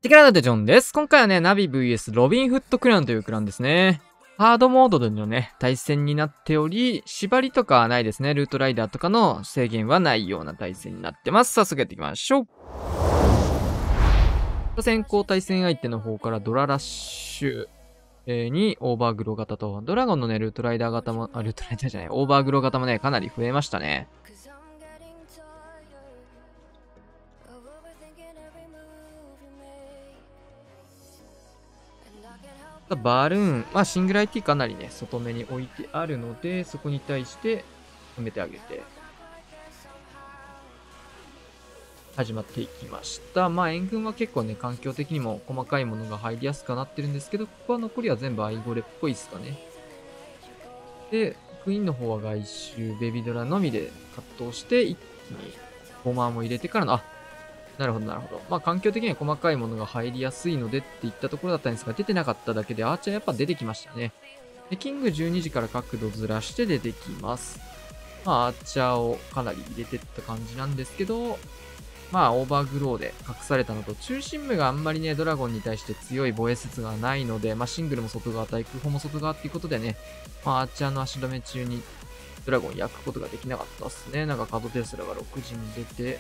テキラダテジョンです。今回はね、ナビ VS ロビンフットクランというクランですね。ハードモードでのね、対戦になっており、縛りとかはないですね。ルートライダーとかの制限はないような対戦になってます。早速やっていきましょう。先行対戦相手の方からドララッシュ、にオーバーグロー型と、ドラゴンのね、ルートライダー型も、ルートライダーじゃない、オーバーグロー型もね、かなり増えましたね。バルーン、まあシングル IT かなりね、外目に置いてあるので、そこに対して止めてあげて、始まっていきました。まあ援軍は結構ね、環境的にも細かいものが入りやすくなってるんですけど、ここは残りは全部アイゴレっぽいですかね。で、クイーンの方は外周、ベビドラのみで葛藤して、一気にボマーも入れてからの、なるほど、なるほど。まあ、環境的には細かいものが入りやすいのでっていったところだったんですが、出てなかっただけで、アーチャーやっぱ出てきましたね。で、キング12時から角度ずらして出てきます。まあ、アーチャーをかなり入れてった感じなんですけど、まあ、オーバーグローで隠されたのと、中心部があんまりね、ドラゴンに対して強い防衛説がないので、まあ、シングルも外側、対空砲も外側っていうことでね、まあ、アーチャーの足止め中にドラゴン焼くことができなかったっすね。なんかカードテスラが6時に出て、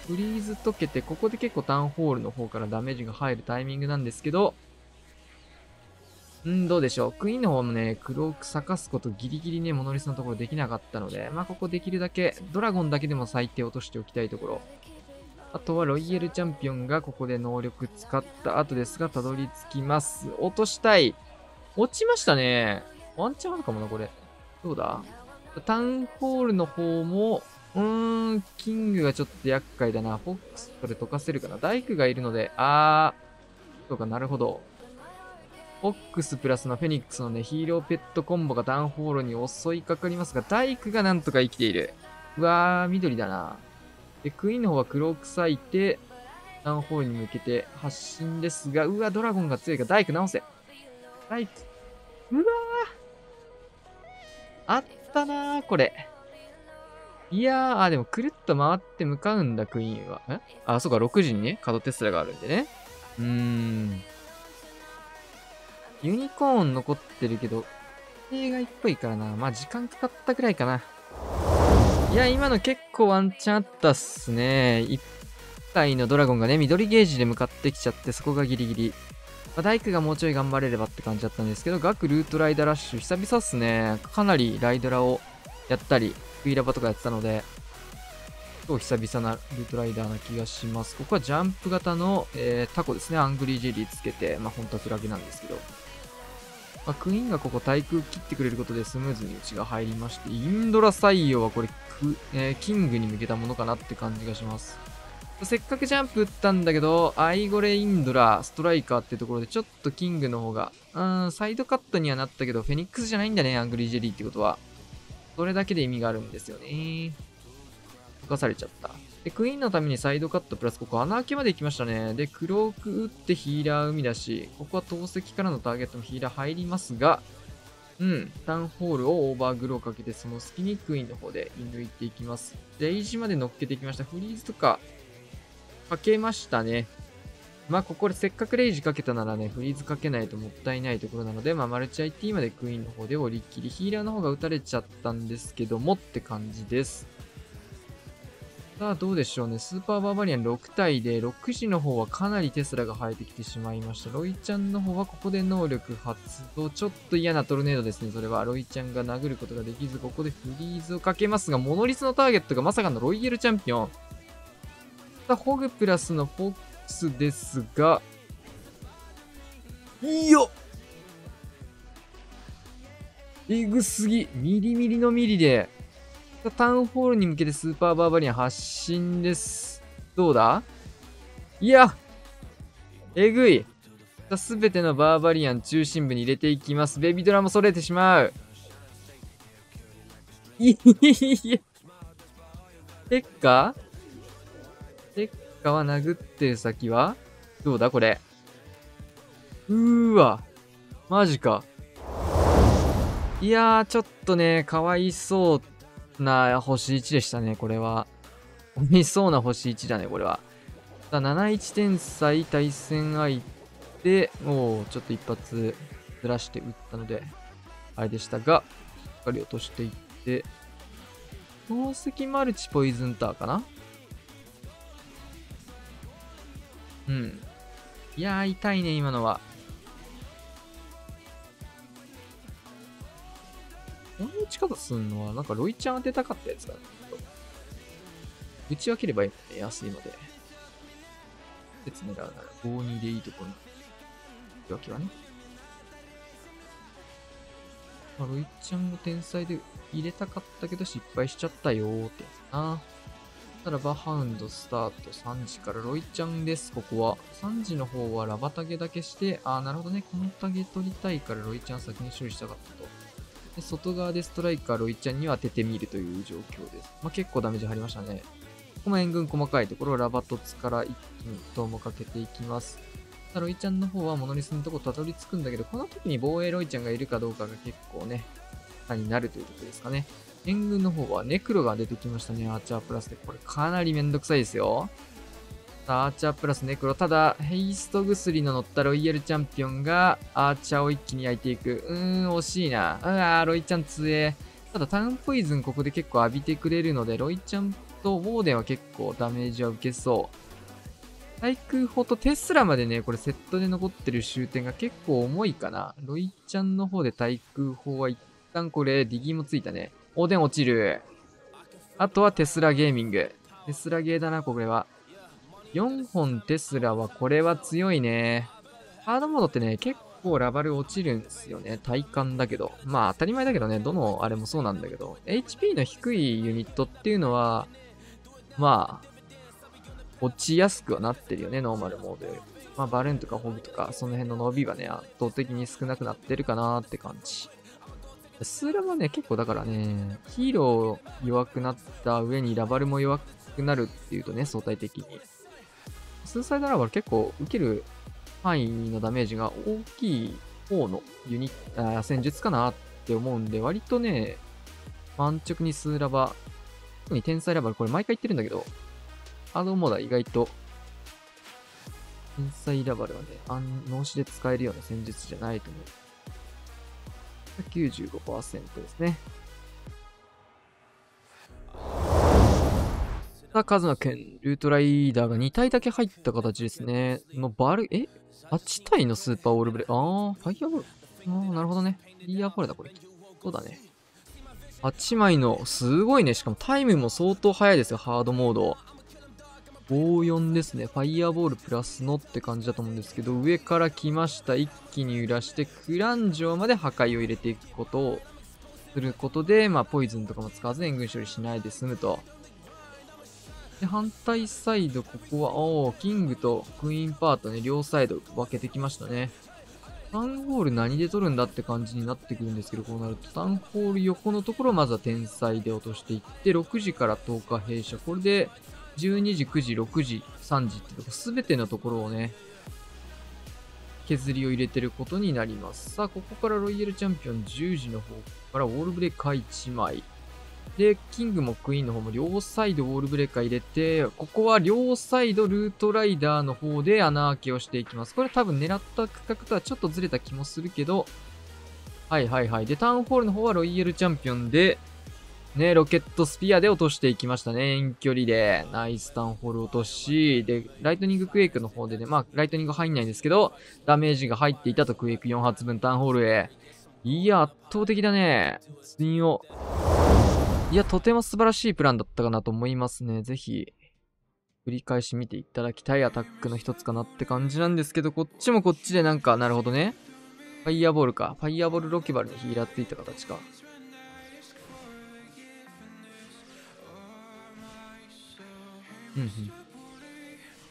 フリーズ解けて、ここで結構タウンホールの方からダメージが入るタイミングなんですけど、どうでしょう。クイーンの方もね、クローク咲かすことギリギリね、モノリスのところできなかったので、まあここできるだけ、ドラゴンだけでも最低落としておきたいところ。あとはロイヤルチャンピオンがここで能力使った後ですが、たどり着きます。落としたい。落ちましたね。ワンチャンあるかもな、これ。どうだタウンホールの方も、キングがちょっと厄介だな。フォックスこれ溶かせるかな。ダイクがいるので、そうか、なるほど。フォックスプラスのフェニックスのね、ヒーローペットコンボがタウンホールに襲いかかりますが、ダイクがなんとか生きている。うわー、緑だな。で、クイーンの方は黒臭いて、タウンホールに向けて発進ですが、うわ、ドラゴンが強いから、ダイク直せ。ダイク。うわー。あったなー、これ。いやー、でもくるっと回って向かうんだ、クイーンは。そうか、6時にね、カドテスラがあるんでね。ユニコーン残ってるけど、映画っぽいからな。まあ、時間かかったくらいかな。いや、今の結構ワンチャンあったっすね。1体のドラゴンがね、緑ゲージで向かってきちゃって、そこがギリギリ。まあ、ダイクがもうちょい頑張れればって感じだったんですけど、ガクルートライダーラッシュ、久々っすね。かなりライドラをやったり、クイラバとかやってたので、超久々なルートライダーな気がします。ここはジャンプ型の、タコですね。アングリージェリーつけて、まあ、本当はフラグなんですけど。まあ、クイーンがここ対空切ってくれることでスムーズに内が入りまして、インドラ採用はこれ、キングに向けたものかなって感じがします。せっかくジャンプ打ったんだけど、アイゴレインドラ、ストライカーってところでちょっとキングの方が、サイドカットにはなったけど、フェニックスじゃないんだね、アングリージェリーってことは。それだけで意味があるんですよね。溶かされちゃった。で、クイーンのためにサイドカットプラスここ穴開けまで行きましたね。で、クローク打ってヒーラー生み出し、ここは投石からのターゲットのヒーラー入りますが、タウンホールをオーバーグローかけて、その隙にクイーンの方で射抜いていきます。レイジまで乗っけていきました。フリーズとか、かけましたね。まあ、ここでせっかくレイジかけたならね、フリーズかけないともったいないところなので、まあ、マルチ IT までクイーンの方で折り切り、ヒーラーの方が打たれちゃったんですけどもって感じです。さあ、どうでしょうね。スーパーバーバリアン6体で、6時の方はかなりテスラが生えてきてしまいました。ロイちゃんの方はここで能力発動。ちょっと嫌なトルネードですね。それは。ロイちゃんが殴ることができず、ここでフリーズをかけますが、モノリスのターゲットがまさかのロイヤルチャンピオン。さあ、ホグプラスのフォックスですが、いいよえぐすぎ。ミリミリのミリで、タウンホールに向けてスーパーバーバリアン発進です。どうだいやえぐい。すべてのバーバリアン中心部に入れていきます。ベビドラもそれてしまう。いや。テッカは殴ってる先はどうだこれ。わ。マジか。いやー、ちょっとね、かわいそうな星1でしたね、これは。かわいそうな星1だね、これは。さあ、71天才対戦相手、もうちょっと一発ずらして打ったので、あれでしたが、しっかり落としていって、宝石マルチポイズンターかな。うん。いやー、痛いね、今のは。こんな打ち方すんのは、なんかロイちゃん当てたかったやつかな。打ち分ければいいのね、安いので。説狙うなら5-2でいいところに。打ち分けはね。まあ、ロイちゃんが天才で入れたかったけど失敗しちゃったよーってやつかな。ただバハウンドスタート3時からロイちゃんです、ここは。3時の方はラバタゲだけして、なるほどね。このタゲ取りたいからロイちゃん先に処理したかったと。で、外側でストライカーロイちゃんには当ててみるという状況です。まあ、結構ダメージ入りましたね。ここも援軍細かいところをラバトツから一気にトーもかけていきます。ロイちゃんの方はモノリスのとこたどり着くんだけど、この時に防衛ロイちゃんがいるかどうかが結構ね、差になるということですかね。援軍の方はネクロが出てきましたね、アーチャープラスで。これかなりめんどくさいですよ。さあ、アーチャープラスネクロ。ただ、ヘイスト薬の乗ったロイヤルチャンピオンがアーチャーを一気に焼いていく。惜しいな。ロイちゃん強え。ただ、タウンポイズンここで結構浴びてくれるので、ロイちゃんとウォーデンは結構ダメージは受けそう。対空砲とテスラまでね、これセットで残ってる終点が結構重いかな。ロイちゃんの方で対空砲は一旦これ、ディギーもついたね。オーデン落ちる。あとはテスラゲーミング。テスラゲーだな、これは。4本テスラはこれは強いね。ハードモードってね、結構ラバル落ちるんですよね。体感だけど。まあ当たり前だけどね、どのあれもそうなんだけど。HP の低いユニットっていうのは、まあ、落ちやすくはなってるよね、ノーマルモードより。まあバルーンとかホブとか、その辺の伸びはね、圧倒的に少なくなってるかなーって感じ。スーラもね、結構だからね、ヒーロー弱くなった上にラバルも弱くなるっていうとね、相対的に。スーサイドラバル結構受ける範囲のダメージが大きい方の戦術かなって思うんで、割とね、安直にスーラバ、特に天才ラバル、これ毎回言ってるんだけど、ハードモードは意外と、天才ラバルはね、脳死で使えるような戦術じゃないと思う。95% ですね。さあ、カズマくん、ルートライダーが2体だけ入った形ですね。8体のスーパーオールブレ、ファイアボール。なるほどね。ファイアボールだ、これ。そうだね。8枚の、すごいね。しかもタイムも相当速いですよ、ハードモード。54ですね。ファイアボールプラスのって感じだと思うんですけど、上から来ました。一気に揺らして、クラン城まで破壊を入れていくことをすることで、まあ、ポイズンとかも使わず援軍処理しないで済むと。で、反対サイド、ここは、キングとクイーンパートね、両サイド分けてきましたね。タウンホール何で取るんだって感じになってくるんですけど、こうなると、タウンホール横のところをまずは天才で落としていって、6時から10日閉鎖。これで、12時、9時、6時、3時ってとこ、すべてのところをね、削りを入れてることになります。さあ、ここからロイヤルチャンピオン10時の方からウォールブレーカー1枚。で、キングもクイーンの方も両サイドウォールブレーカー入れて、ここは両サイドルートライダーの方で穴開けをしていきます。これ多分狙った区画とはちょっとずれた気もするけど、はいはいはい。で、タウンホールの方はロイヤルチャンピオンで、ね、ロケットスピアで落としていきましたね。遠距離で。ナイスタウンホール落とし、で、ライトニングクエイクの方でね、まあ、ライトニング入んないんですけど、ダメージが入っていたとクエイク4発分タウンホールへ。いや、圧倒的だね。次を。いや、とても素晴らしいプランだったかなと思いますね。ぜひ、繰り返し見ていただきたいアタックの一つかなって感じなんですけど、こっちもこっちでなんか、なるほどね。ファイヤーボールか。ファイヤーボールロケバルにヒーラーついた形か。うんうん。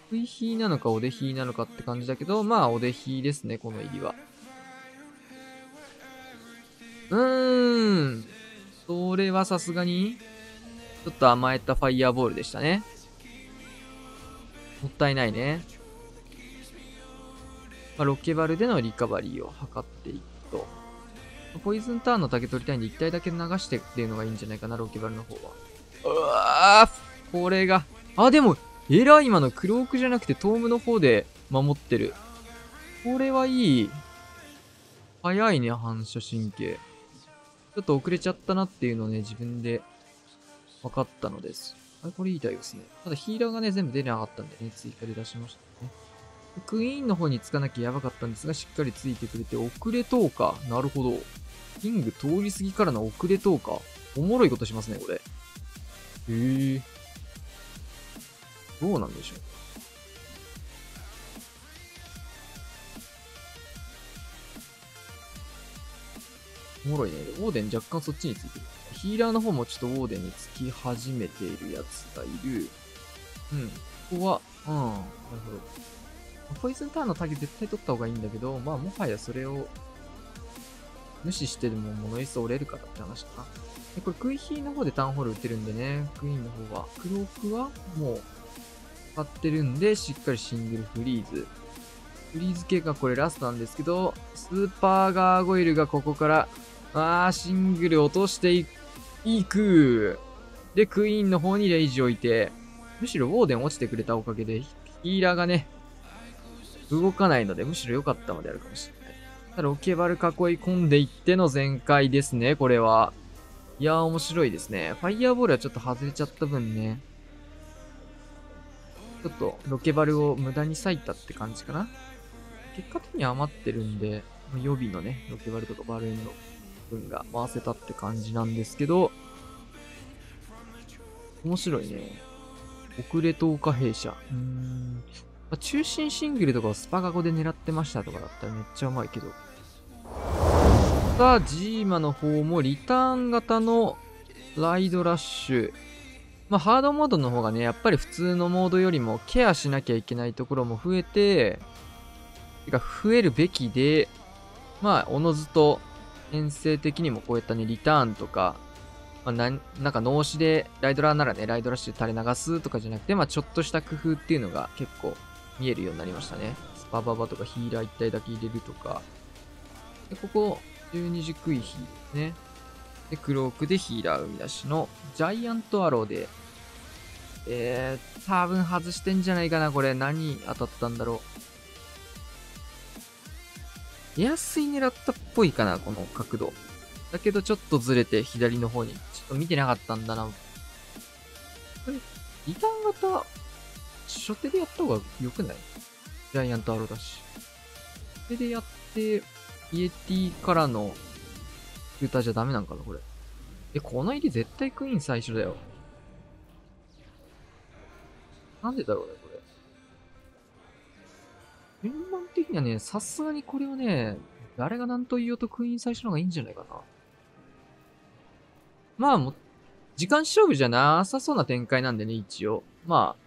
食い火なのかおで火なのかって感じだけど、まあおで火ですね、この入りは。それはさすがに、ちょっと甘えたファイヤーボールでしたね。もったいないね。まあ、ロケバルでのリカバリーを図っていくと。ポイズンターンの竹取りたいんで、1体だけ流してっていうのがいいんじゃないかな、ロケバルの方は。うわー、これが。でも、えらい、今のクロークじゃなくてトームの方で守ってる。これはいい。早いね、反射神経。ちょっと遅れちゃったなっていうのをね、自分で分かったのです。あれ、これいい対応ですね。ただヒーラーがね、全部出なかったんでね、追加で出しましたね。クイーンの方につかなきゃやばかったんですが、しっかりついてくれて、遅れ投下。なるほど。キング通り過ぎからの遅れ投下。おもろいことしますね、これ。へえ。どうなんでしょう。おもろいね。オーデン若干そっちについてる。ヒーラーの方もちょっとオーデンにつき始めているやつがいる。うん。ここは、なるほど。ポイズンターンのタゲ絶対取った方がいいんだけど、まあもはやそれを無視してでも物いっそ折れるからって話かな。で、これクイヒーの方でタウンホール打てるんでね、クイーンの方は。クロークはもう使ってるんで、しっかりシングルフリーズ。フリーズ系がこれラストなんですけど、スーパーガーゴイルがここからシングル落としていく。で、クイーンの方にレイジ置いて、むしろウォーデン落ちてくれたおかげで、ヒーラーがね、動かないので、むしろ良かったのであるかもしれない。ただ、ロケバル囲い込んでいっての全開ですね、これは。いやー、面白いですね。ファイヤーボールはちょっと外れちゃった分ね、ちょっとロケバルを無駄に割いたって感じかな。結果的に余ってるんで、予備のね、ロケバルとかバルーンの分が回せたって感じなんですけど、面白いね。遅れ投下弊社。中心シングルとかをスパガゴで狙ってましたとかだったらめっちゃうまいけど。さあ、ジーマの方もリターン型のライドラッシュ。まあ、ハードモードの方がね、やっぱり普通のモードよりもケアしなきゃいけないところも増えて、増えるべきで、まあ、おのずと編成的にもこういったね、リターンとか、まあ、なんか脳死でライドラーならね、ライドラッシュ垂れ流すとかじゃなくて、まあちょっとした工夫っていうのが結構見えるようになりましたね。スパババとかヒーラー1体だけ入れるとか。で、ここ、12時クイヒーですね。で、クロークでヒーラー生み出しのジャイアントアローで、多分外してんじゃないかな、これ。何当たったんだろう。エアスイ狙ったっぽいかな、この角度。だけどちょっとずれて左の方に。ちょっと見てなかったんだな。これ、リターン型、初手でやった方が良くない？ジャイアントアローだし。初手でやって、イエティからのスクーターじゃダメなんかな、これ。この入り絶対クイーン最初だよ。なんでだろうね、これ。順番的にはね、さすがにこれはね、誰が何と言おうとクイーン最初の方がいいんじゃないかな。まあ、時間勝負じゃなさそうな展開なんでね、一応。まあ、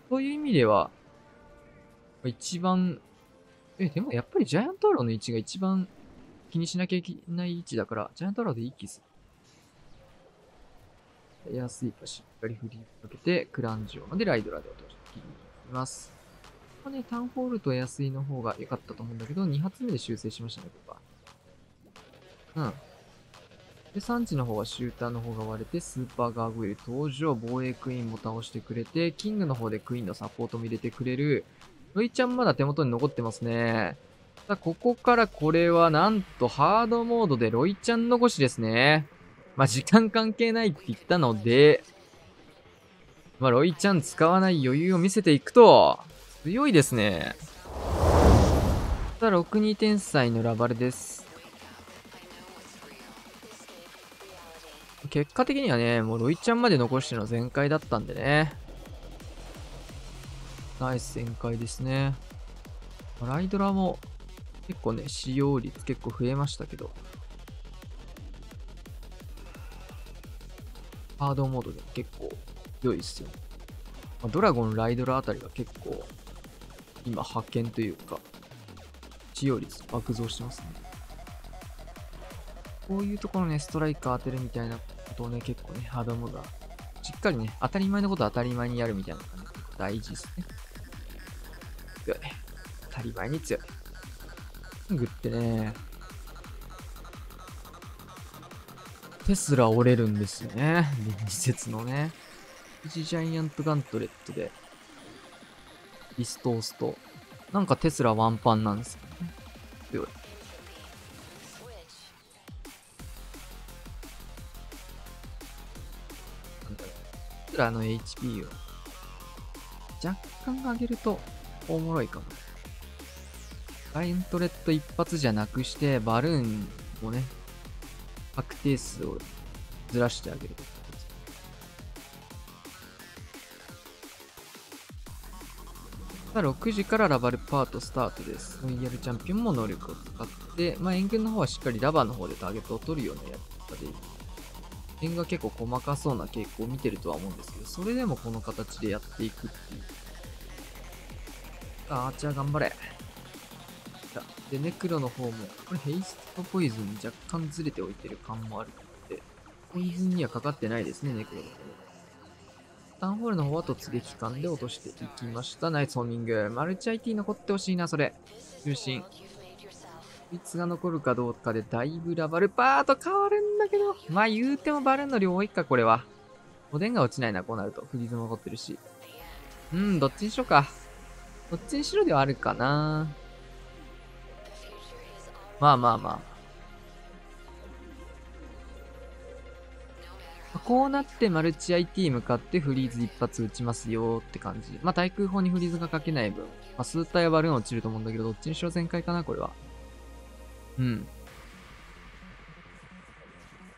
そういう意味では、一番、でもやっぱりジャイアントアローの位置が一番気にしなきゃいけない位置だから、ジャイアントアローでいい気する。エアスイーパーしっかり振りかけて、クランジオまでライドラで落としていきます。ここね、タウンホールとエアスイの方が良かったと思うんだけど、2発目で修正しましたね、ここは。で、3時の方はシューターの方が割れて、スーパーガーゴイル登場、防衛クイーンも倒してくれて、キングの方でクイーンのサポートも入れてくれる。ロイちゃんまだ手元に残ってますね。さあ、ここからこれはなんとハードモードでロイちゃん残しですね。まあ、時間関係ないって言ったので、まあ、ロイちゃん使わない余裕を見せていくと、強いですね。さあ、62天才のラバルです。結果的にはね、もうロイちゃんまで残しての全開だったんでね。ナイス全開ですね。ライドラも結構ね、使用率結構増えましたけど。ハードモードでも結構良いっすよ。ドラゴン、ライドラあたりが結構、今派遣というか、使用率爆増してますね。こういうところね、ストライカー当てるみたいなことをね、結構ね、ハードモードは、しっかりね、当たり前のことは当たり前にやるみたいな感じ、大事ですね。強い。当たり前に強い。キングってね、テスラ折れるんですよね。現実のね。ジャイアントガントレットでリストースト。なんかテスラワンパンなんですよね。強い。なんだろう。テスラの HP を若干上げるとおもろいかも。ガイントレット一発じゃなくして、バルーンをね、確定数をずらしてあげる。6時からラバルパートスタートです。ロイヤルチャンピオンも能力を使って、援軍の方はしっかりラバーの方でターゲットを取るようなやり方で、援軍が結構細かそうな傾向を見てるとは思うんですけど、それでもこの形でやっていくっていう。アーチャー頑張れ。で、ネクロの方も、これヘイストポイズン若干ずれておいてる感もあるので、ポイズンにはかかってないですね、ネクロの方も。タウンホールの方は突撃艦で落としていきました。ナイスホーミング。マルチ IT 残ってほしいな、それ。中心。こいつが残るかどうかでだいぶラバルパート変わるんだけど。言うてもバルーンの量多いか、これは。おでんが落ちないな、こうなると。フリーズも残ってるし。どっちにしろか。どっちにしろではあるかな。こうなってマルチ IT 向かってフリーズ一発撃ちますよって感じ。対空砲にフリーズがかけない分、数体はバルーン落ちると思うんだけど、どっちにしろ全開かな、これは。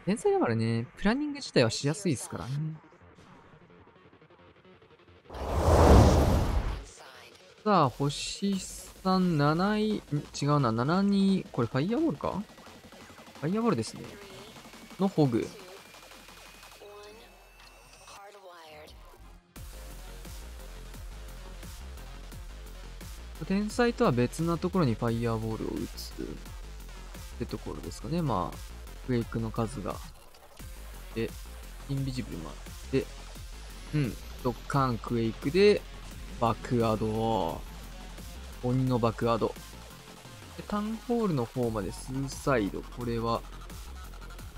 天才だからね、プランニング自体はしやすいですからね。さあ、星3、7位、違うな、7、2、これファイヤーボールかファイヤーボールですね。のホグ。天才とは別なところにファイヤーボールを打つってところですかね。クエイクの数が。で、インビジブルもあって、ドッカンクエイクで、バックアド。鬼のバックアド。で、タウンホールの方までスーサイド。これは、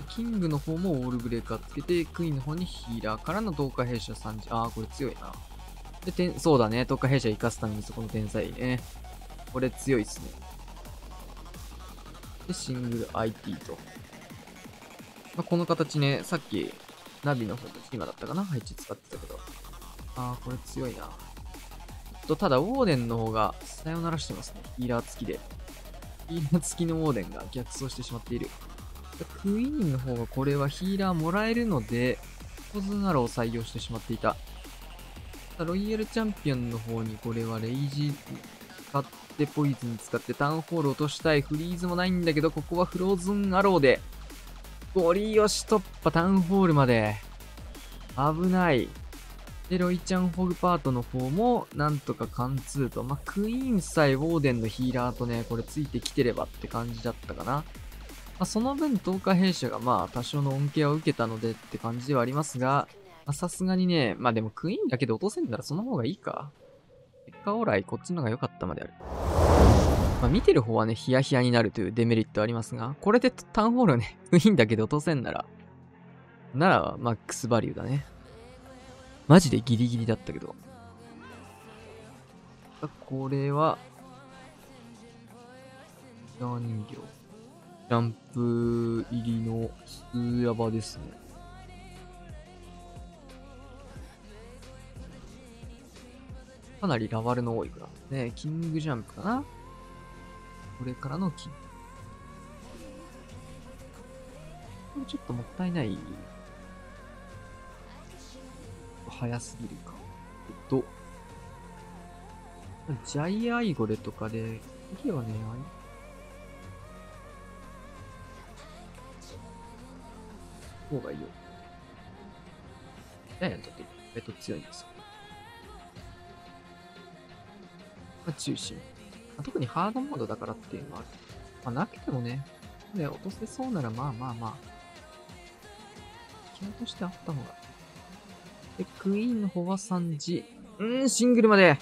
キングの方もオールブレーカーつけて、クイーンの方にヒーラーからの同化弊社3時。これ強いな。で、そうだね。特化弊社生かすためにそこの天才ね。これ強いっすね。で、シングル IT と。この形ね、さっき、ナビの方も今だったかな配置使ってたけど。これ強いな。ただ、ウォーデンの方が、さよならしてますね。ヒーラー付きで。ヒーラー付きのウォーデンが逆走してしまっている。クイーンの方がこれはヒーラーもらえるので、ポズナロを採用してしまっていた。ロイヤルチャンピオンの方にこれはレイジ使ってポイズン使ってタウンホール落としたい。フリーズもないんだけど、ここはフローズンアローで、ゴリ押し突破タウンホールまで。危ない。で、ロイちゃんホグパートの方も、なんとか貫通と。クイーンさえウォーデンのヒーラーとね、これついてきてればって感じだったかな。その分、投下弊社が多少の恩恵を受けたのでって感じではありますが、さすがにね、でもクイーンだけで落とせんならその方がいいか。結果オーライ、こっちの方が良かったまである。見てる方はね、ヒヤヒヤになるというデメリットありますが、これでタウンホールね、クイーンだけで落とせんなら、マックスバリューだね。マジでギリギリだったけど。これは、人形。ジャンプ入りのスーヤバですね。かなりラバルの多いからね。キングジャンプかな。これからのキング。これちょっともったいない。早すぎるか。ジャイアイゴレとかで、次はね、方がいいよ。ジャイアントって強いんですよ。中心。特にハードモードだからっていうのはある。なくてもね、落とせそうなら気としてあった方が。で、クイーンの方は3時。シングルまで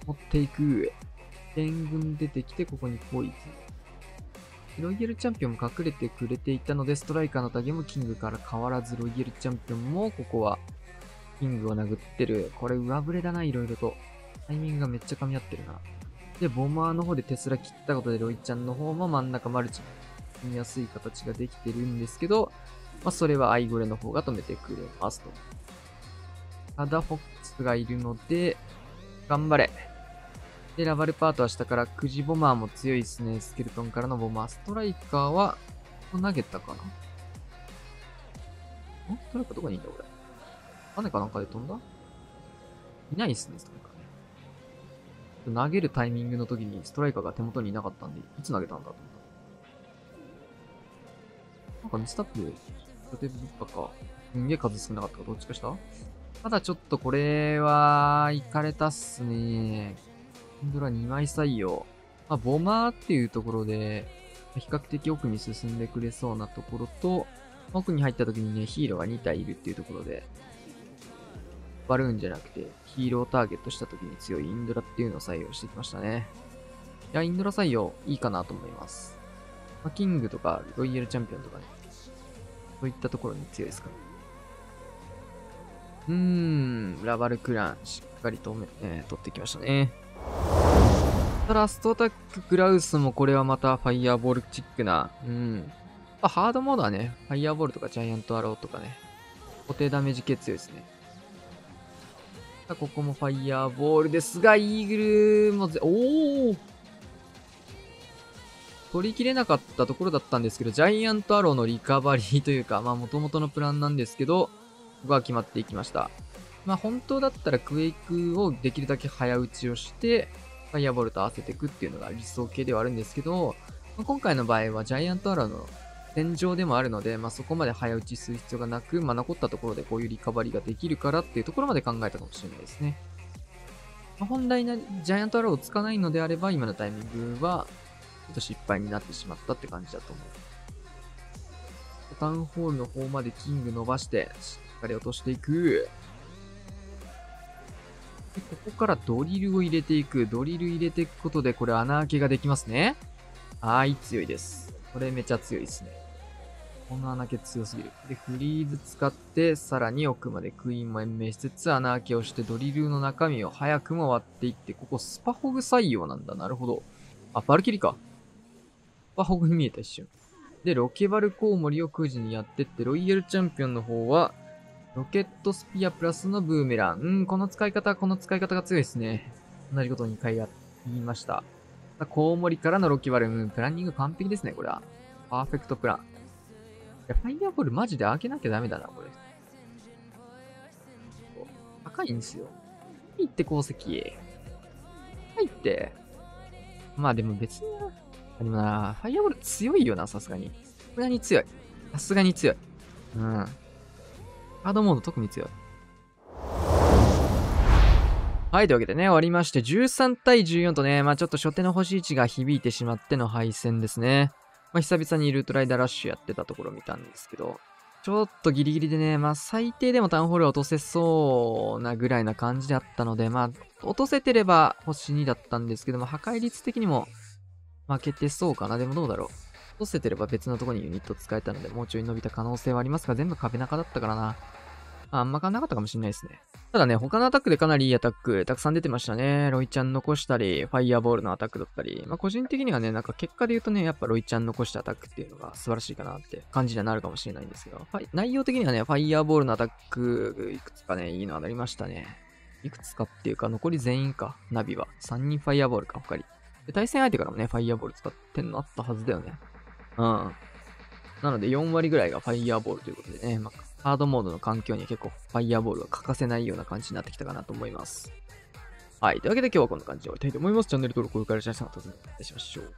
持っていく。援軍出てきて、ここにポイズン。ロイヤルチャンピオンも隠れてくれていたので、ストライカーのタゲもキングから変わらず、ロイヤルチャンピオンもここはキングを殴ってる。これ上振れだな、いろいろと。タイミングがめっちゃ噛み合ってるな。で、ボマーの方でテスラ切ったことで、ロイちゃんの方も真ん中マルチ見やすい形ができてるんですけど、まあ、それはアイゴレの方が止めてくれますと。ただ、フォックスがいるので、頑張れ。で、ラバルパートは下から、クジボマーも強いですね。スケルトンからのボマー。ストライカーは、投げたかな？ストライカーどこにいんだ、これ。種かなんかで飛んだ？いないっすね、ストライカーね。投げるタイミングの時にストライカーが手元にいなかったんで、いつ投げたんだと思った。なんかミスタップ、予定ぶったか、すんげえ数少なかったか、どっちかした？ただちょっとこれは、いかれたっすね。ヒンドラ2枚採用。まあ、ボマーっていうところで、比較的奥に進んでくれそうなところと、奥に入った時にね、ヒーローが2体いるっていうところで、バルーンじゃなくて、ヒーローターゲットした時に強いインドラっていうのを採用してきましたね。いや、インドラ採用いいかなと思います。まあ、キングとか、ロイヤルチャンピオンとかね、そういったところに強いですから。ラバルクラン、しっかりと取ってきましたね。ラストアタックグラウスもこれはまたファイヤーボールチックな、ハードモードはね、ファイヤーボールとかジャイアントアローとかね、固定ダメージ系強いですね。ここもファイヤーボールですが、イーグルも取りきれなかったところだったんですけど、ジャイアントアローのリカバリーというか、まあ元々のプランなんですけど、ここは決まっていきました。まあ本当だったらクエイクをできるだけ早打ちをして、ファイヤーボールと合わせていくっていうのが理想形ではあるんですけど、まあ、今回の場合はジャイアントアローの戦場でもあるので、まあそこまで早打ちする必要がなく、まあ残ったところでこういうリカバリーができるからっていうところまで考えたかもしれないですね。まあ、本来なジャイアントアローをつかないのであれば、今のタイミングは、ちょっと失敗になってしまったって感じだと思う。タウンホールの方までキング伸ばして、しっかり落としていく。でここからドリルを入れていく。ドリル入れていくことで、これ穴開けができますね。強いです。これめちゃ強いですね。この穴開け強すぎる。で、フリーズ使って、さらに奥までクイーンも延命しつつ、穴開けをしてドリルの中身を早くも割っていって、ここスパホグ採用なんだ。なるほど。バルキリか。スパホグに見えた一瞬。で、ロケバルコウモリを空時にやってって、ロイヤルチャンピオンの方は、ロケットスピアプラスのブーメラン。この使い方が強いですね。同じことを2回言いました。コウモリからのロケバル、プランニング完璧ですね、これは。パーフェクトプラン。いや、ファイヤーボールマジで開けなきゃダメだな、これ。高いんですよ。高いって鉱石。高いって。まあでも別にな。でもな、ファイヤーボール強いよな、さすがに。さすがに強い。さすがに強い。ハードモード特に強い。はい、というわけでね、終わりまして、13対14とね、まあちょっと初手の星1が響いてしまっての敗戦ですね。まあ久々にルートライダーラッシュやってたところ見たんですけど、ちょっとギリギリでね、まあ最低でもタウンホールは落とせそうなぐらいな感じだったので、まあ落とせてれば星2だったんですけども、破壊率的にも負けてそうかな。でもどうだろう。落とせてれば別のところにユニット使えたので、もうちょい伸びた可能性はありますが、全部壁中だったからな。あんま変わんなかったかもしれないですね。ただね、他のアタックでかなりいいアタックたくさん出てましたね。ロイちゃん残したり、ファイヤーボールのアタックだったり。まあ個人的にはね、なんか結果で言うとね、やっぱロイちゃん残したアタックっていうのが素晴らしいかなって感じにはなるかもしれないんですけど、内容的にはね、ファイヤーボールのアタック、いくつかね、いいのはなりましたね。いくつかっていうか、残り全員か、ナビは。3人ファイヤーボールか、他に。で、対戦相手からもね、ファイヤーボール使ってんのあったはずだよね。なので4割ぐらいがファイヤーボールということでね、まあハードモードの環境には結構ファイヤーボールは欠かせないような感じになってきたかなと思います。はい。というわけで今日はこんな感じで終わりたいと思います。チャンネル登録、高評価、お願いします。またお会いしましょう。